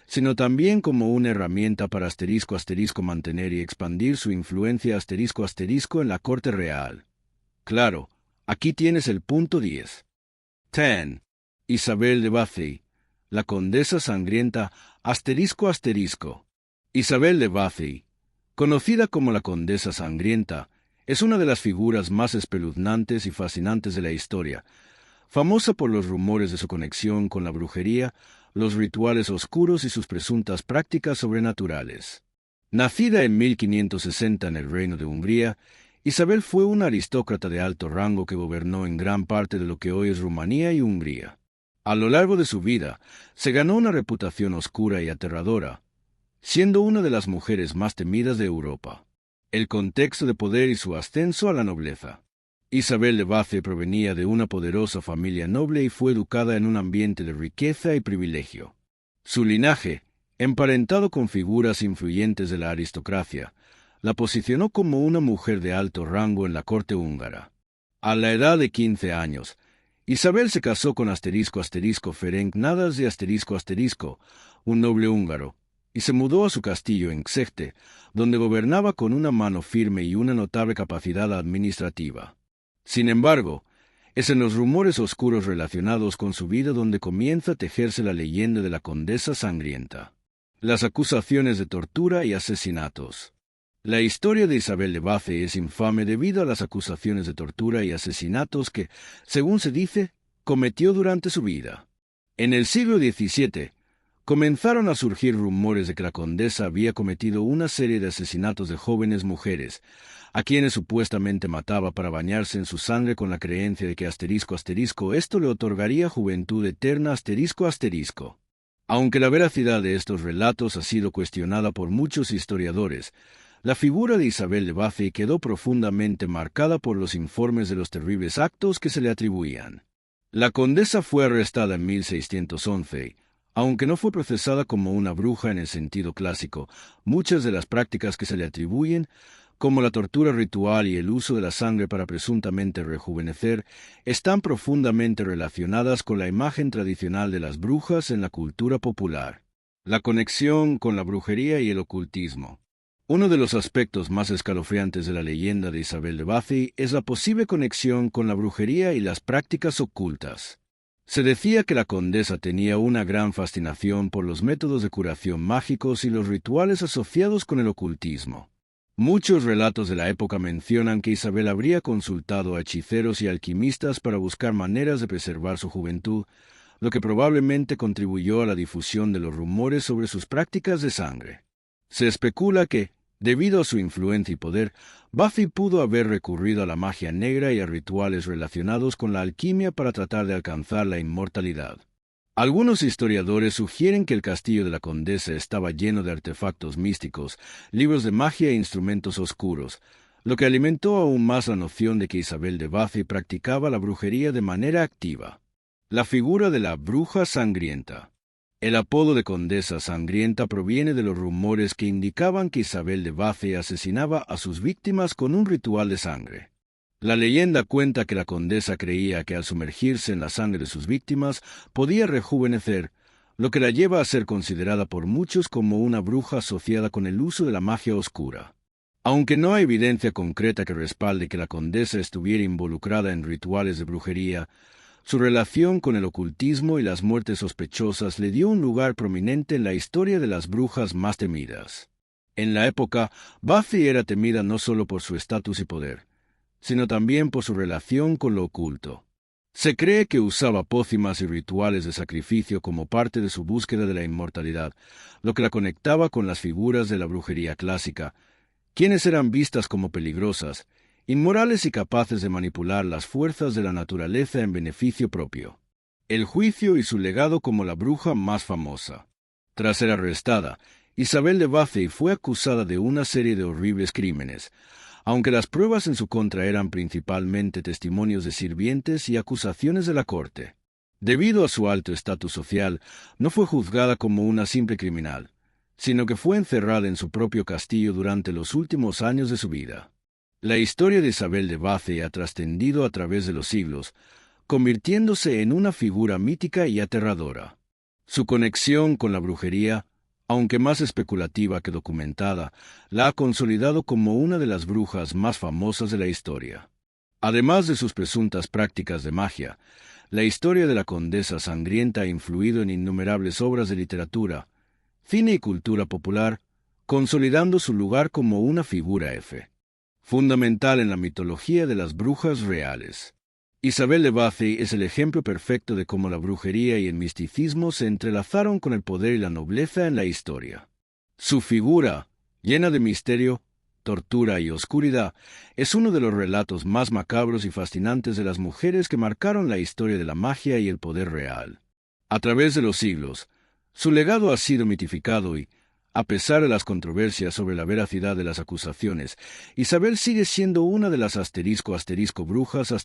sino también como una herramienta para mantener y expandir su influencia en la corte real. Claro, aquí tienes el punto 10. 10. Isabel de Bathey, la condesa sangrienta Isabel de Bathey, conocida como la condesa sangrienta, es una de las figuras más espeluznantes y fascinantes de la historia, famosa por los rumores de su conexión con la brujería, los rituales oscuros y sus presuntas prácticas sobrenaturales. Nacida en 1560 en el Reino de Hungría, Isabel fue una aristócrata de alto rango que gobernó en gran parte de lo que hoy es Rumanía y Hungría. A lo largo de su vida, se ganó una reputación oscura y aterradora, siendo una de las mujeres más temidas de Europa. El contexto de poder y su ascenso a la nobleza. Isabel de Bathey provenía de una poderosa familia noble y fue educada en un ambiente de riqueza y privilegio. Su linaje, emparentado con figuras influyentes de la aristocracia, la posicionó como una mujer de alto rango en la corte húngara. A la edad de 15 años, Isabel se casó con Ferenc Nadas de un noble húngaro, y se mudó a su castillo en Xegte, donde gobernaba con una mano firme y una notable capacidad administrativa. Sin embargo, es en los rumores oscuros relacionados con su vida donde comienza a tejerse la leyenda de la condesa sangrienta. Las acusaciones de tortura y asesinatos. La historia de Isabel de Bathey es infame debido a las acusaciones de tortura y asesinatos que, según se dice, cometió durante su vida. En el siglo XVII, comenzaron a surgir rumores de que la condesa había cometido una serie de asesinatos de jóvenes mujeres, a quienes supuestamente mataba para bañarse en su sangre con la creencia de que esto le otorgaría juventud eterna Aunque la veracidad de estos relatos ha sido cuestionada por muchos historiadores, la figura de Isabel de Bathey quedó profundamente marcada por los informes de los terribles actos que se le atribuían. La condesa fue arrestada en 1611, Aunque no fue procesada como una bruja en el sentido clásico, muchas de las prácticas que se le atribuyen, como la tortura ritual y el uso de la sangre para presuntamente rejuvenecer, están profundamente relacionadas con la imagen tradicional de las brujas en la cultura popular. La conexión con la brujería y el ocultismo. Uno de los aspectos más escalofriantes de la leyenda de Isabel de Bathey es la posible conexión con la brujería y las prácticas ocultas. Se decía que la condesa tenía una gran fascinación por los métodos de curación mágicos y los rituales asociados con el ocultismo. Muchos relatos de la época mencionan que Isabel habría consultado a hechiceros y alquimistas para buscar maneras de preservar su juventud, lo que probablemente contribuyó a la difusión de los rumores sobre sus prácticas de sangre. Se especula que, debido a su influencia y poder, Bathey pudo haber recurrido a la magia negra y a rituales relacionados con la alquimia para tratar de alcanzar la inmortalidad. Algunos historiadores sugieren que el castillo de la condesa estaba lleno de artefactos místicos, libros de magia e instrumentos oscuros, lo que alimentó aún más la noción de que Isabel de Bathey practicaba la brujería de manera activa. La figura de la bruja sangrienta. El apodo de Condesa Sangrienta proviene de los rumores que indicaban que Isabel de Bathey asesinaba a sus víctimas con un ritual de sangre. La leyenda cuenta que la condesa creía que al sumergirse en la sangre de sus víctimas podía rejuvenecer, lo que la lleva a ser considerada por muchos como una bruja asociada con el uso de la magia oscura. Aunque no hay evidencia concreta que respalde que la condesa estuviera involucrada en rituales de brujería, su relación con el ocultismo y las muertes sospechosas le dio un lugar prominente en la historia de las brujas más temidas. En la época, Bathey era temida no solo por su estatus y poder, sino también por su relación con lo oculto. Se cree que usaba pócimas y rituales de sacrificio como parte de su búsqueda de la inmortalidad, lo que la conectaba con las figuras de la brujería clásica, quienes eran vistas como peligrosas, inmorales y capaces de manipular las fuerzas de la naturaleza en beneficio propio. El juicio y su legado como la bruja más famosa. Tras ser arrestada, Isabel de Bathey fue acusada de una serie de horribles crímenes, aunque las pruebas en su contra eran principalmente testimonios de sirvientes y acusaciones de la corte. Debido a su alto estatus social, no fue juzgada como una simple criminal, sino que fue encerrada en su propio castillo durante los últimos años de su vida. La historia de Isabel de Bathey ha trascendido a través de los siglos, convirtiéndose en una figura mítica y aterradora. Su conexión con la brujería, aunque más especulativa que documentada, la ha consolidado como una de las brujas más famosas de la historia. Además de sus presuntas prácticas de magia, la historia de la Condesa Sangrienta ha influido en innumerables obras de literatura, cine y cultura popular, consolidando su lugar como una figura fundamental en la mitología de las brujas reales. Isabel de Bathey es el ejemplo perfecto de cómo la brujería y el misticismo se entrelazaron con el poder y la nobleza en la historia. Su figura, llena de misterio, tortura y oscuridad, es uno de los relatos más macabros y fascinantes de las mujeres que marcaron la historia de la magia y el poder real. A través de los siglos, su legado ha sido mitificado y, a pesar de las controversias sobre la veracidad de las acusaciones, Isabel sigue siendo una de las brujas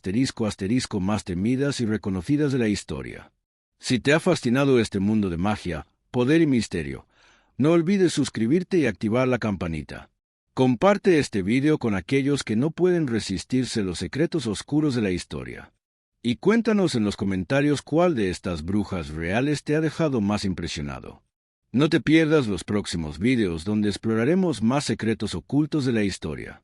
más temidas y reconocidas de la historia. Si te ha fascinado este mundo de magia, poder y misterio, no olvides suscribirte y activar la campanita. Comparte este video con aquellos que no pueden resistirse a los secretos oscuros de la historia. Y cuéntanos en los comentarios cuál de estas brujas reales te ha dejado más impresionado. No te pierdas los próximos videos donde exploraremos más secretos ocultos de la historia.